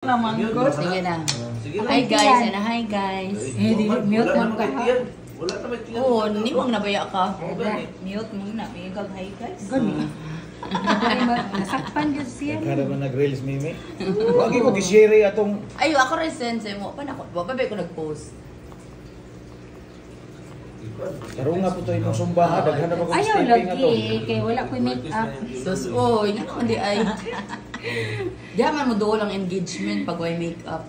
Naman ko. Sige na. Sige na. Hi guys, and hi guys. Mute mo ka. Wala na may tiyan. Oo, niwang nabaya ka. Mute mo na. May kag hi guys. Gani. Nasakpan yun siya. Kada man nag-reels mimi. Wag ko gi-share atong Ayo, ako rin sense mo. Panako, babay ko nag-post. karo nga po to imong sumbaha daghan na ko Ayaw stepping ato. lagi. Kaya wala ko make up. Sus, oy, nga naman di ay. Di man mo doon ang engagement pag may makeup.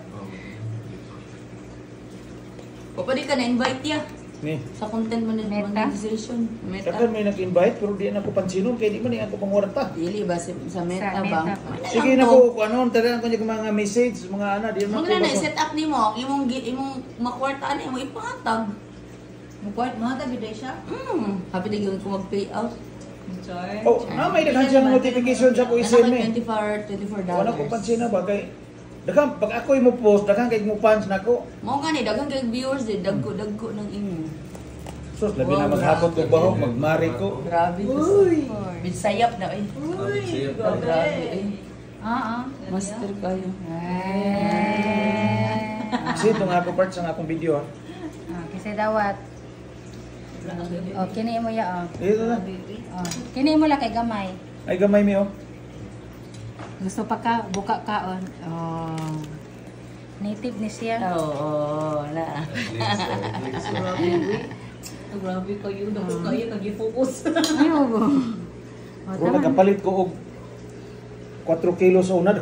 O pwede ka na-invite ya Ni. sa content monetization. Meta. Dakan may nag-invite pero di na ko pansinon kay di man ni ako pangwarta. Dili ba sa Meta Sa ba? Meta. Sige na ko ano tanan ko mga message mga ana di man Mga na ko. set up nimo, imong makwartaan imo ipatag. Mukha mga tabi day siya. Happy din yung kung mag-pay out. Char. Oh, na may daghan siya mga notification sa ko i-send me. $24. Wala ko pansin na ba kay daghang pag ako mo post daghang kay mo fans nako. Mao nga ni daghang kay viewers din dagko ng imo. Sus labi na maghapon ko bahog magmari ko. Grabe. Uy. Bisayap na ay. Uy. Grabe ay. Oo. Master kayo. Kasi itong ako part sa akong video. Kasi dawat. Oh, kini mo ya oh. Ito na. Oh, kini mo la kay gamay. Ay gamay mi oh. Gusto pa ka buka kaon. Oh. Native ni siya. Oo, na. Grabe kayo. Dako kayo nag-focus. Ayo bo. Oh, Kung nagapalit ko og 4 kilos sa una